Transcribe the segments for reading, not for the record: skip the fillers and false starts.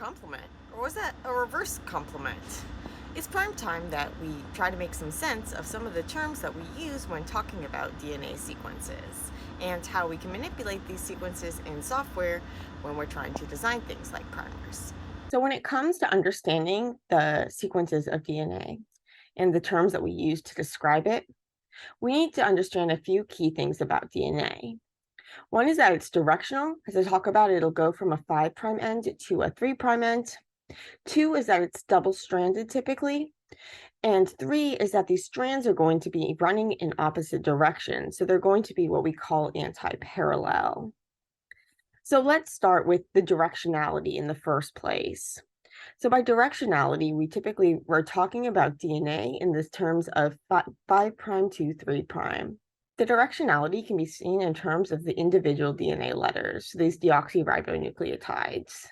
compliment? Or was that a reverse compliment? It's prime time that we try to make some sense of some of the terms that we use when talking about DNA sequences and how we can manipulate these sequences in software when we're trying to design things like primers. So, when it comes to understanding the sequences of DNA and the terms that we use to describe it, we need to understand a few key things about DNA. One is that it's directional. As I talk about it, it'll go from a 5' end to a 3' end. Two is that it's double-stranded typically. And three is that these strands are going to be running in opposite directions. So they're going to be what we call anti-parallel. So let's start with the directionality in the first place. So by directionality, we're talking about DNA in the terms of 5' to 3'. The directionality can be seen in terms of the individual DNA letters, so these deoxyribonucleotides.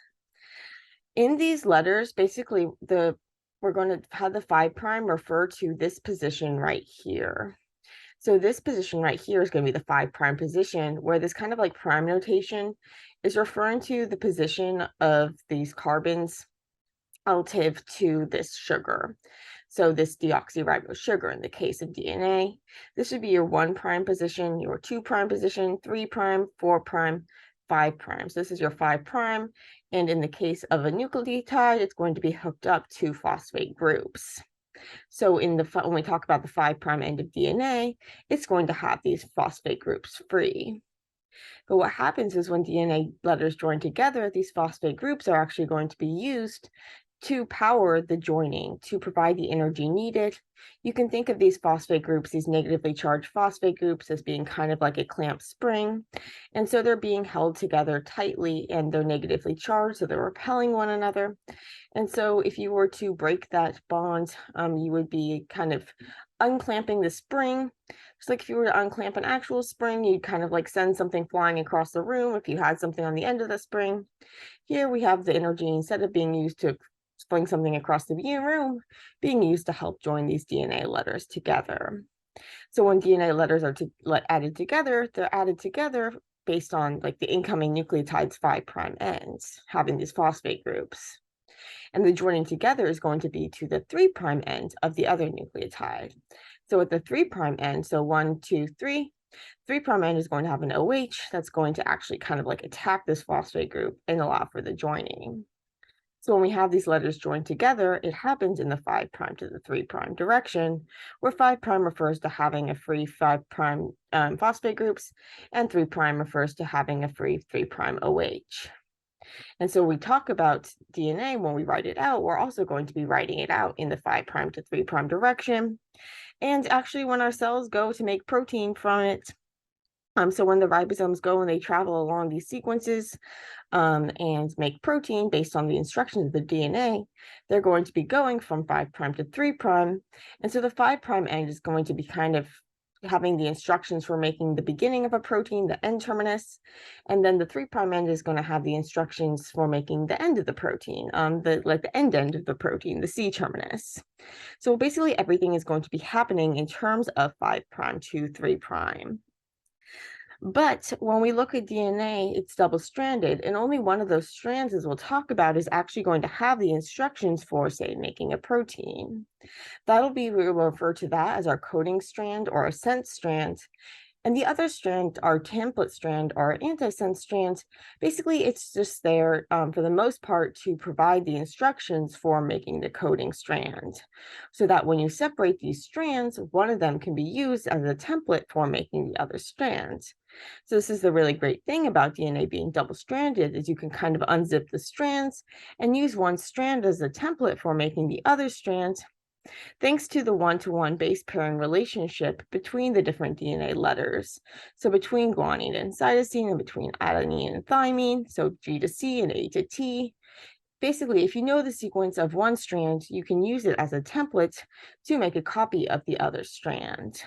In these letters, basically, we're going to have the 5' refer to this position right here. So this position right here is going to be the 5' position, where this kind of like prime notation is referring to the position of these carbons relative to this sugar. So this deoxyribose sugar in the case of DNA, this would be your 1' position, your 2' position, 3', 4', 5'. So this is your 5'. And in the case of a nucleotide, it's going to be hooked up to phosphate groups. So when we talk about the 5' end of DNA, it's going to have these phosphate groups free. But what happens is when DNA letters join together, these phosphate groups are actually going to be used to power the joining, to provide the energy needed. You can think of these phosphate groups, these negatively charged phosphate groups, as being kind of like a clamp spring. And so they're being held together tightly and they're negatively charged, so they're repelling one another. And so if you were to break that bond, you would be kind of unclamping the spring. Just like if you were to unclamp an actual spring, you'd kind of like send something flying across the room if you had something on the end of the spring. Here we have the energy, instead of being used to fling something across the room, being used to help join these DNA letters together. So when DNA letters are added together, they're added together based on like the incoming nucleotide's 5' ends, having these phosphate groups. And the joining together is going to be to the 3' end of the other nucleotide. So at the 3' end, so 1, 2, 3, 3' end is going to have an OH that's going to actually kind of like attack this phosphate group and allow for the joining. So when we have these letters joined together, it happens in the 5' to the 3' direction, where 5' refers to having a free 5' phosphate groups, and 3' refers to having a free 3' OH. And so we talk about DNA when we write it out, we're also going to be writing it out in the 5' to 3' direction. And actually, when our cells go to make protein from it, so when the ribosomes go and they travel along these sequences and make protein based on the instructions of the DNA, they're going to be going from 5' to 3'. And so the 5' end is going to be kind of having the instructions for making the beginning of a protein, the N terminus, and then the 3' end is going to have the instructions for making the end of the protein, the end of the protein, the C terminus. So basically everything is going to be happening in terms of 5' to 3'. But when we look at DNA, it's double-stranded, and only one of those strands, as we'll talk about, is actually going to have the instructions for, say, making a protein. We will refer to that as our coding strand or a sense strand. And the other strand, our template strand or antisense strand, basically it's just there for the most part to provide the instructions for making the coding strand. So that when you separate these strands, one of them can be used as a template for making the other strand. So this is the really great thing about DNA being double-stranded, is you can kind of unzip the strands and use one strand as a template for making the other strand, thanks to the one-to-one base pairing relationship between the different DNA letters. So between guanine and cytosine, and between adenine and thymine, so G to C and A to T. Basically, if you know the sequence of one strand, you can use it as a template to make a copy of the other strand.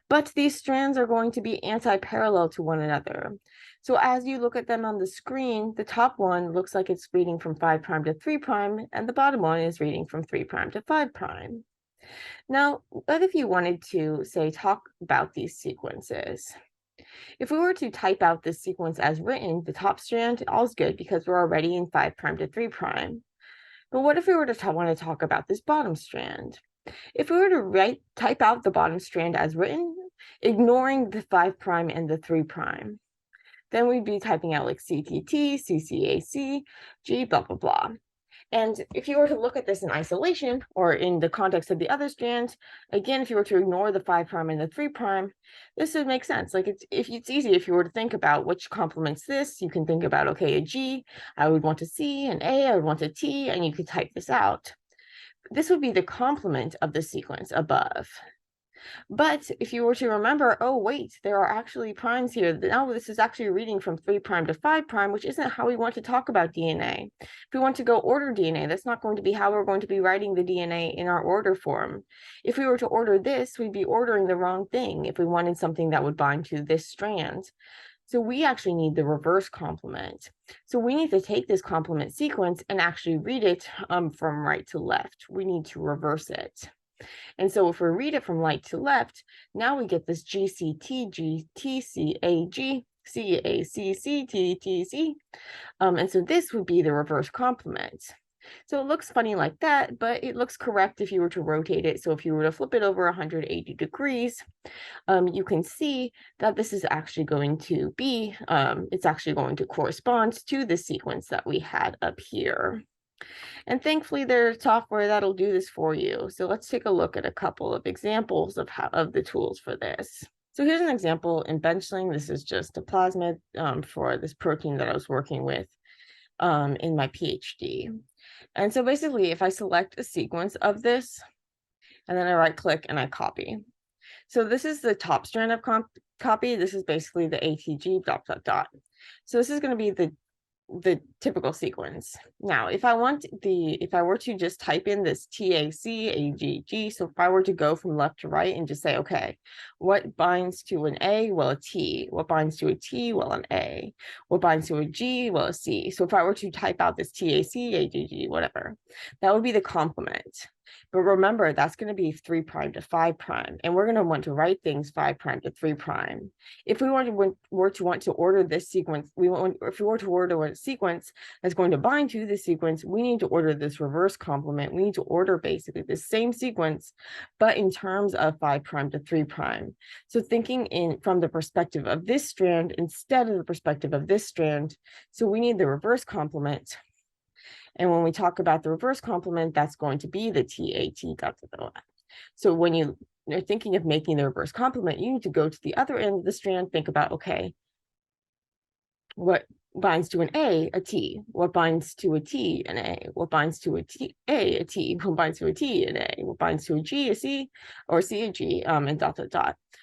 But these strands are going to be anti-parallel to one another. So as you look at them on the screen, the top one looks like it's reading from 5' to 3', and the bottom one is reading from 3' to 5'. Now, what if you wanted to, say, talk about these sequences? If we were to type out this sequence as written, the top strand, all's good because we're already in 5' to 3'. But what if we were to want to talk about this bottom strand? If we were to type out the bottom strand as written, ignoring the 5' and the 3', then we'd be typing out like CTT, CCAC, G, blah, blah, blah. And if you were to look at this in isolation or in the context of the other strands, again, if you were to ignore the 5' and the 3', this would make sense. Like it's easy if you were to think about which complements this, you can think about, okay, a G, I would want a C, an A, I would want a T, and you could type this out. This would be the complement of the sequence above. But if you were to remember, oh, wait, there are actually primes here. Now this is actually reading from 3' to 5', which isn't how we want to talk about DNA. If we want to go order DNA, that's not going to be how we're going to be writing the DNA in our order form. If we were to order this, we'd be ordering the wrong thing if we wanted something that would bind to this strand. So we actually need the reverse complement. So we need to take this complement sequence and actually read it from right to left. We need to reverse it. And so if we read it from right to left, now we get this GCT, GTCAG, CACC, and so this would be the reverse complement. So it looks funny like that, but it looks correct if you were to rotate it. So if you were to flip it over 180 degrees, you can see that this is actually going to be, it's actually going to correspond to the sequence that we had up here. And thankfully, there's software that'll do this for you. So let's take a look at a couple of examples of the tools for this. So here's an example in benchling. This is just a plasmid for this protein that I was working with in my PhD. And so basically, if I select a sequence of this, and then I right click and I copy. So this is the top strand of copy. This is basically the ATG ... So this is going to be the typical sequence. Now, if I were to just type in this TACAGG, so if I were to go from left to right and just say, okay, what binds to an A? Well, a T. What binds to a T? Well, an A. What binds to a G? Well, a C. So if I were to type out this TACAGG, whatever, that would be the complement. But remember, that's going to be 3' to 5', and we're going to want to write things 5' to 3'. If we were to want to order this sequence, if we were to order a sequence that's going to bind to this sequence, we need to order this reverse complement. We need to order basically the same sequence, but in terms of 5' to 3'. So thinking from the perspective of this strand instead of the perspective of this strand. So we need the reverse complement. And when we talk about the reverse complement, that's going to be the TAT . So when you're thinking of making the reverse complement, you need to go to the other end of the strand, think about, okay, what binds to an A, a T. What binds to a T, an A. What binds to a T, a T. What binds to a T, an A. What binds to a G, a C, or C, a G, and ...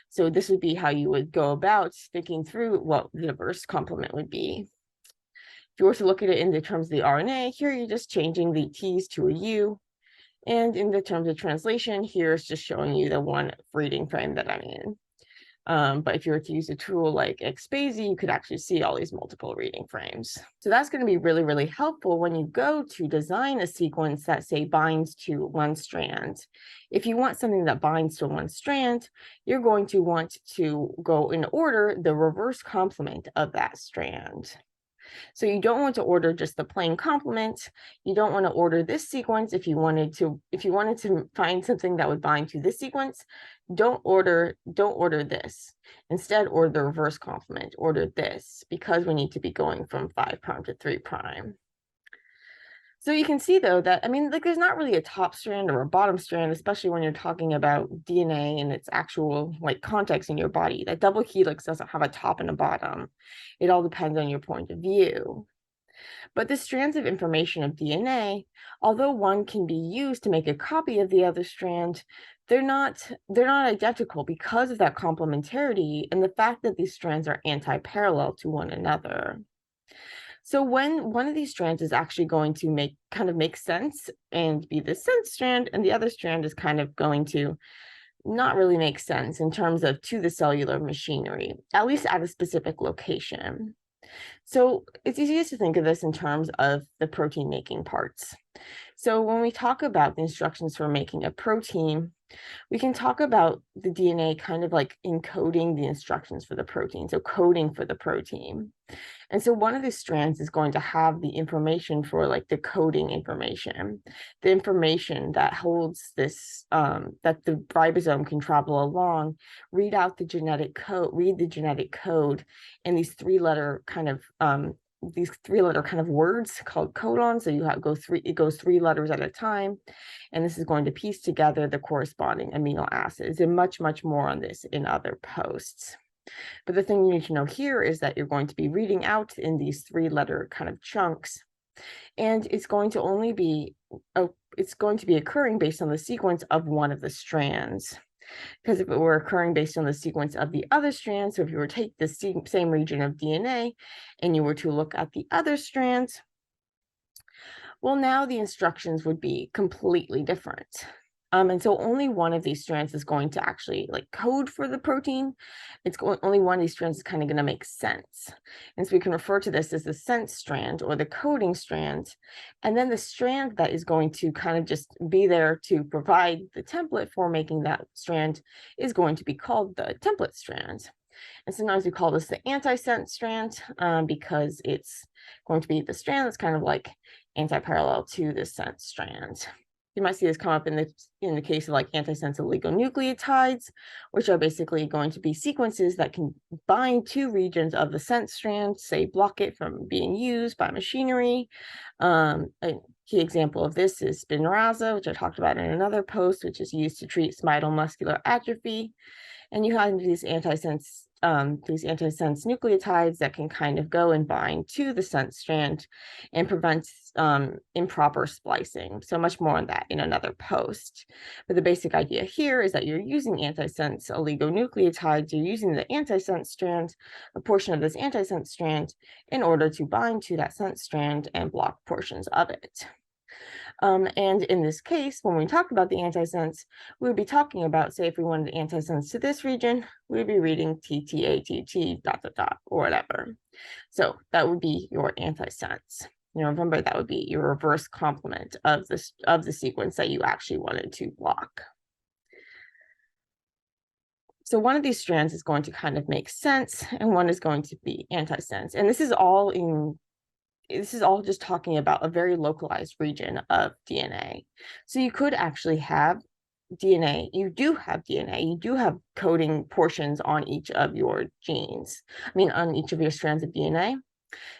So this would be how you would go about thinking through what the reverse complement would be. If you were to look at it in the terms of the RNA, here you're just changing the T's to a U. And in the terms of translation, here is just showing you the one reading frame that I'm in. But if you were to use a tool like XPASY, you could actually see all these multiple reading frames. So that's going to be really, really helpful when you go to design a sequence that, say, binds to one strand. If you want something that binds to one strand, you're going to want to go in order the reverse complement of that strand. So you don't want to order just the plain complement. You don't want to order this sequence. If you wanted to find something that would bind to this sequence, don't order this. Instead, order the reverse complement. Order this, because we need to be going from 5' to 3'. So you can see, though, that, I mean, like, there's not really a top strand or a bottom strand, especially when you're talking about DNA and its actual, like, context in your body. That double helix doesn't have a top and a bottom. It all depends on your point of view. But the strands of information of DNA, although one can be used to make a copy of the other strand, they're not identical because of that complementarity and the fact that these strands are anti-parallel to one another. So when one of these strands is actually going to make sense and be the sense strand, and the other strand is kind of going to not really make sense in terms of to the cellular machinery, at least at a specific location. So it's easiest to think of this in terms of the protein making parts. So when we talk about the instructions for making a protein, we can talk about the DNA kind of like encoding the instructions for the protein, so coding for the protein. And so one of the strands is going to have the information for like the coding information, the information that holds this, that the ribosome can travel along, read the genetic code, and these three-letter kind of words called codons. So it goes three letters at a time, and this is going to piece together the corresponding amino acids, and much more on this in other posts. But the thing you need to know here is that you're going to be reading out in these three-letter kind of chunks, and it's going to be occurring based on the sequence of one of the strands. Because if it were occurring based on the sequence of the other strand, so if you were to take the same region of DNA and you were to look at the other strands, well, now the instructions would be completely different. And so only one of these strands is going to actually like code for the protein. Only one of these strands is kind of going to make sense. And so we can refer to this as the sense strand or the coding strand. And then the strand that is going to kind of just be there to provide the template for making that strand is going to be called the template strand. And sometimes we call this the antisense strand because it's going to be the strand that's kind of like anti-parallel to the sense strand. You might see this come up in the case of like antisense oligonucleotides, which are basically going to be sequences that can bind two regions of the sense strand, say block it from being used by machinery. A key example of this is Spinraza, which I talked about in another post, which is used to treat spinal muscular atrophy. And you have these antisense nucleotides that can kind of go and bind to the sense strand and prevent improper splicing. So much more on that in another post. But the basic idea here is that you're using antisense oligonucleotides, you're using the antisense strand, a portion of this antisense strand, in order to bind to that sense strand and block portions of it. And in this case, when we talk about the antisense, we would be talking about, say, if we wanted antisense to this region, we would be reading TTATT ... or whatever. So that would be your antisense. Remember, that would be your reverse complement of the sequence that you actually wanted to block. So one of these strands is going to kind of make sense, and one is going to be antisense. And this is all just talking about a very localized region of DNA. So you could actually have DNA. You do have DNA. You do have coding portions on each of your genes. On each of your strands of DNA.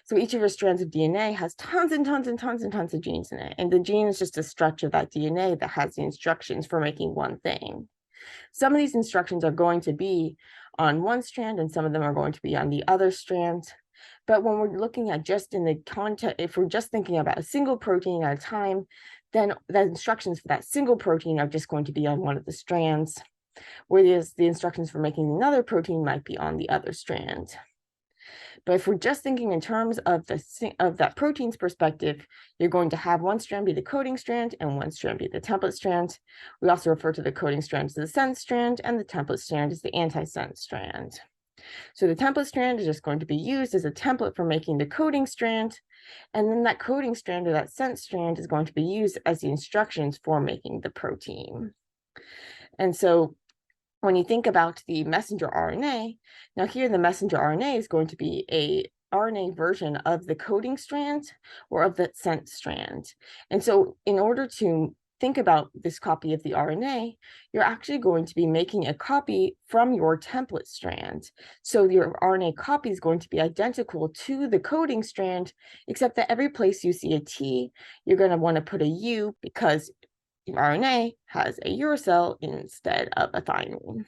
So each of your strands of DNA has tons and tons and tons and tons of genes in it. And the gene is just a stretch of that DNA that has the instructions for making one thing. Some of these instructions are going to be on one strand, and some of them are going to be on the other strand. But when we're looking at just in the context, if we're just thinking about a single protein at a time, then the instructions for that single protein are just going to be on one of the strands, whereas the instructions for making another protein might be on the other strand. But if we're just thinking in terms of that protein's perspective, you're going to have one strand be the coding strand and one strand be the template strand. We also refer to the coding strand as the sense strand, and the template strand as the antisense strand. So the template strand is just going to be used as a template for making the coding strand, and then that coding strand or that sense strand is going to be used as the instructions for making the protein. And so when you think about the messenger RNA, now here the messenger RNA is going to be a RNA version of the coding strand or of the sense strand. And so in order to think about this copy of the RNA, you're actually going to be making a copy from your template strand. So your RNA copy is going to be identical to the coding strand, except that every place you see a T, you're going to want to put a U because RNA has a uracil instead of a thymine.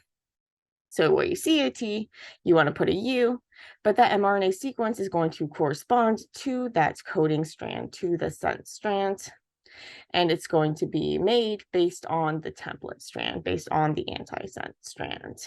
So where you see a T, you want to put a U, but that mRNA sequence is going to correspond to that coding strand, to the sense strand, and it's going to be made based on the template strand, based on the antisense strand.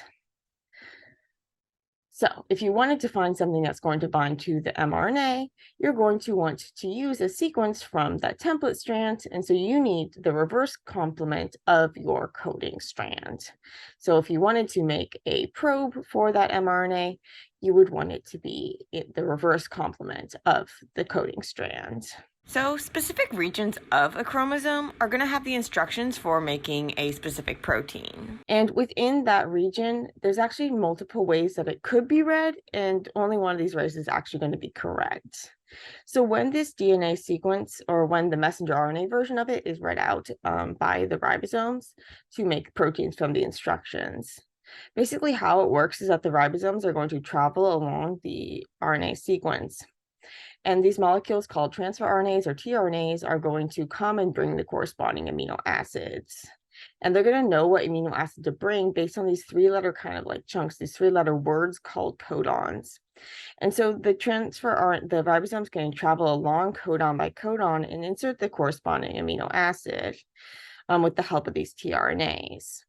So if you wanted to find something that's going to bind to the mRNA, you're going to want to use a sequence from that template strand. And so you need the reverse complement of your coding strand. So if you wanted to make a probe for that mRNA, you would want it to be the reverse complement of the coding strand. So specific regions of a chromosome are going to have the instructions for making a specific protein. And within that region, there's actually multiple ways that it could be read, and only one of these ways is actually going to be correct. So when this DNA sequence, or when the messenger RNA version of it is read out by the ribosomes to make proteins from the instructions, basically how it works is that the ribosomes are going to travel along the RNA sequence. And these molecules called transfer RNAs or tRNAs are going to come and bring the corresponding amino acids. And they're going to know what amino acid to bring based on these three-letter kind of like chunks, these three-letter words called codons. And so the ribosomes can travel along codon by codon and insert the corresponding amino acid with the help of these tRNAs.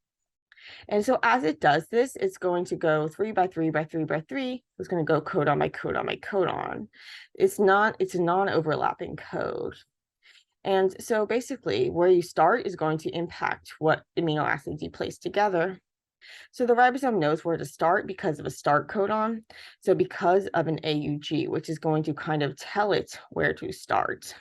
And so as it does this, it's going to go 3 by 3 by 3 by 3. It's going to go codon by codon by codon. It's a non-overlapping code. And so basically where you start is going to impact what amino acids you place together. So the ribosome knows where to start because of a start codon. So because of an AUG, which is going to kind of tell it where to start.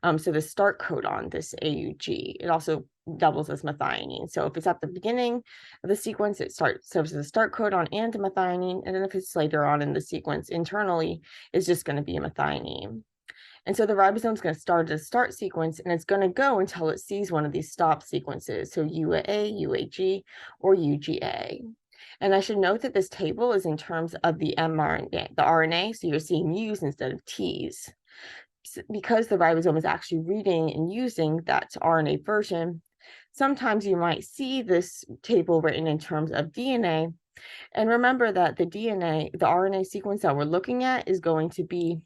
So the start codon, this AUG, it also doubles as methionine. So if it's at the beginning of the sequence, it serves as a start codon and a methionine. And then if it's later on in the sequence internally, it's just going to be a methionine. And so the ribosome is going to start at a start sequence, and it's going to go until it sees one of these stop sequences. So UAA, UAG, or UGA. And I should note that this table is in terms of the mRNA, the RNA. So you're seeing U's instead of T's. Because the ribosome is actually reading and using that RNA version, sometimes you might see this table written in terms of DNA. And remember that the RNA sequence that we're looking at is going to be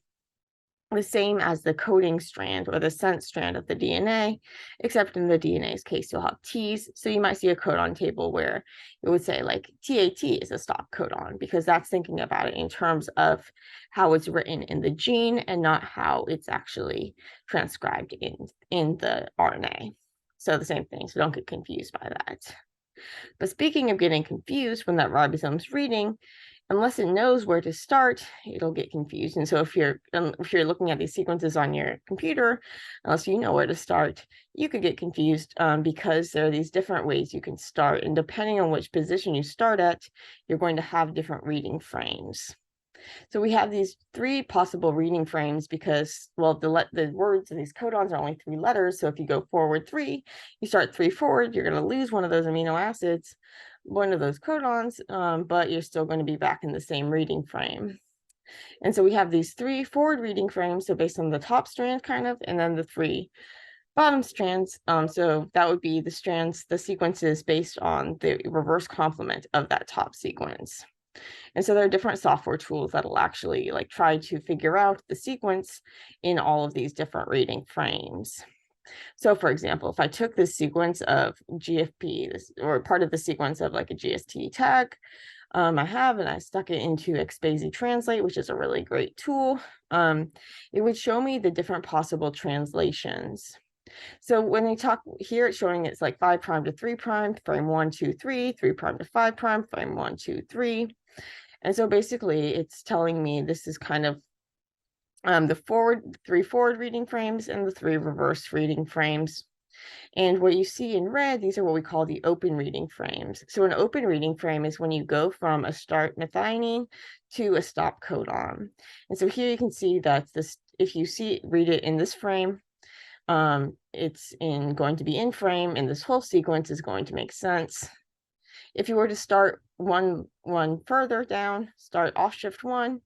the same as the coding strand or the sense strand of the DNA, except in the DNA's case, you'll have T's. So you might see a codon table where it would say like TAT is a stop codon, because that's thinking about it in terms of how it's written in the gene and not how it's actually transcribed in the RNA. So the same thing, so don't get confused by that. But speaking of getting confused when that ribosome's reading, unless it knows where to start, it'll get confused. And so if you're looking at these sequences on your computer, unless you know where to start, you could get confused because there are these different ways you can start. And depending on which position you start at, you're going to have different reading frames. So we have these 3 possible reading frames because, well, the words in these codons are only 3 letters. So if you go forward 3, you start 3 forward, you're going to lose one of those amino acids, one of those codons, but you're still going to be back in the same reading frame. And so we have these 3 forward reading frames, so based on the top strand kind of, and then the 3 bottom strands. So that would be the sequences based on the reverse complement of that top sequence. And so there are different software tools that'll actually like try to figure out the sequence in all of these different reading frames. So for example, if I took this sequence of GFP, or part of the sequence of like a GST tag I have, and I stuck it into Xbasy Translate, which is a really great tool, it would show me the different possible translations. So when we talk here, it's showing it's like 5' to 3', frame 1, 2, 3, 3' to 5', frame 1, 2, 3. And so basically it's telling me this is kind of the 3 forward reading frames and the 3 reverse reading frames. And what you see in red, these are what we call the open reading frames. So an open reading frame is when you go from a start methionine to a stop codon. And so here you can see that if you read it in this frame, it's going to be in frame, and this whole sequence is going to make sense. If you were to start one further down, start off shift 1,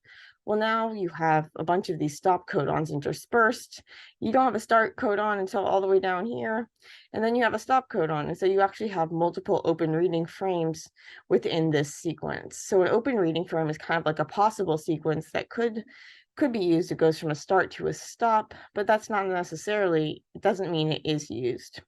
well, now you have a bunch of these stop codons interspersed. You don't have a start codon until all the way down here, and then you have a stop codon. And so you actually have multiple open reading frames within this sequence. So an open reading frame is kind of like a possible sequence that could be used. It goes from a start to a stop, but that's not necessarily, it doesn't mean it is used.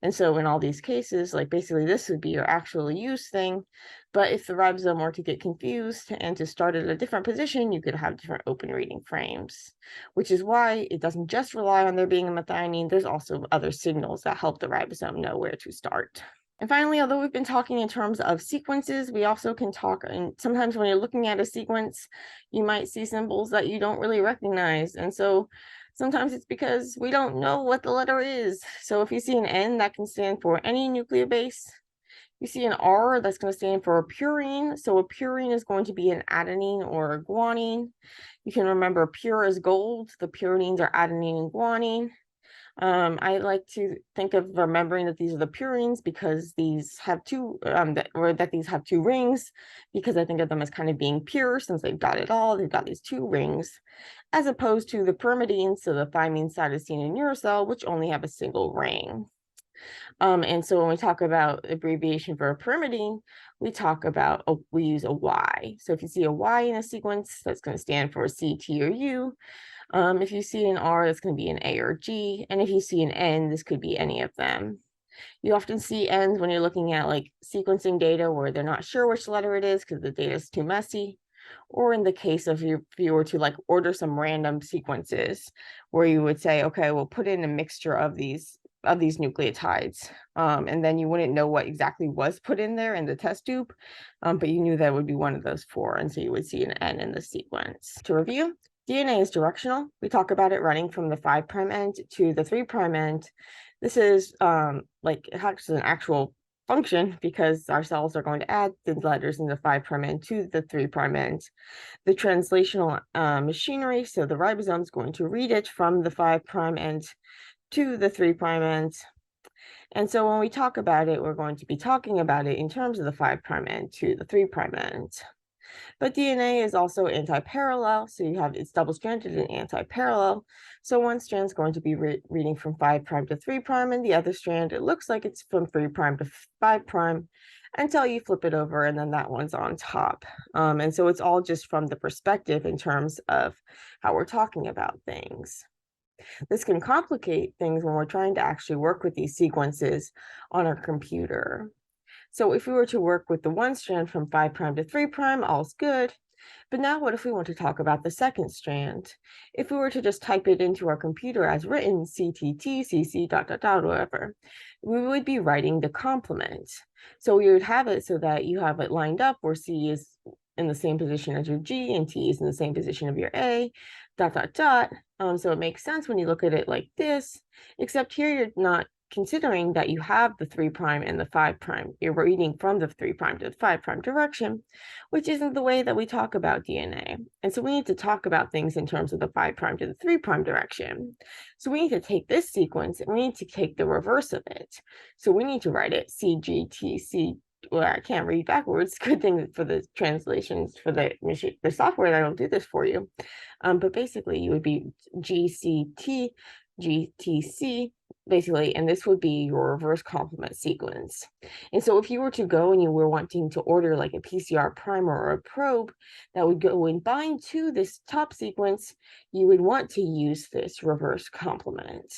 And so in all these cases, like basically this would be your actual use thing. But if the ribosome were to get confused and to start at a different position, you could have different open reading frames, which is why it doesn't just rely on there being a methionine. There's also other signals that help the ribosome know where to start. And finally, although we've been talking in terms of sequences, we also can talk, and sometimes when you're looking at a sequence, you might see symbols that you don't really recognize. And so sometimes it's because we don't know what the letter is. So if you see an N, that can stand for any nucleobase. You see an R, that's going to stand for a purine. So a purine is going to be an adenine or a guanine. You can remember pure as gold. The purines are adenine and guanine. I like to think of remembering that these are the purines because these have two, that these have two rings, because I think of them as kind of being pure since they've got it all. They've got these two rings, as opposed to the pyrimidines, so the thymine, cytosine, and uracil, which only have a single ring. And so when we talk about abbreviation for a pyrimidine, we talk about, we use a Y. So if you see a Y in a sequence, that's going to stand for C, T, or U. If you see an R, that's going to be an A or G. And if you see an N, this could be any of them. You often see N's when you're looking at like sequencing data where they're not sure which letter it is because the data is too messy. Or in the case of if you were to like order some random sequences where you would say, okay, we'll put in a mixture of these nucleotides, and then you wouldn't know what exactly was put in there in the test tube, but you knew that would be one of those four, and so you would see an N in the sequence. To review, DNA is directional. We talk about it running from the 5' end to the 3' end. This is like it has an actual function because our cells are going to add the letters in the 5' end to the 3' end. The translational machinery, so the ribosome is going to read it from the 5' end to the 3' end. And so when we talk about it, we're going to be talking about it in terms of the 5' end to the 3' end. But DNA is also anti-parallel, so you have it's double-stranded and anti-parallel. So one strand is going to be reading from 5' to 3', and the other strand, it looks like it's from 3' to 5' until you flip it over, and then that one's on top. And so it's all just from the perspective in terms of how we're talking about things. This can complicate things when we're trying to actually work with these sequences on our computer. So if we were to work with the one strand from 5' to 3', all's good. But now what if we want to talk about the second strand? If we were to just type it into our computer as written, CTT, CC, ... whatever, we would be writing the complement. So we would have it so that you have it lined up where C is in the same position as your G and T is in the same position of your A, ... So it makes sense when you look at it like this, except here you're not considering that you have the 3' and the 5'. You're reading from the 3' to the 5' direction, which isn't the way that we talk about DNA. And so we need to talk about things in terms of the 5' to the 3' direction. So we need to take this sequence and we need to take the reverse of it. So we need to write it CGTC. Well, I can't read backwards. Good thing for the translations for the software that'll do this for you. But basically you would be GCT, GTC, basically, and this would be your reverse complement sequence. And so if you were to go and you were wanting to order like a PCR primer or a probe that would go and bind to this top sequence, you would want to use this reverse complement.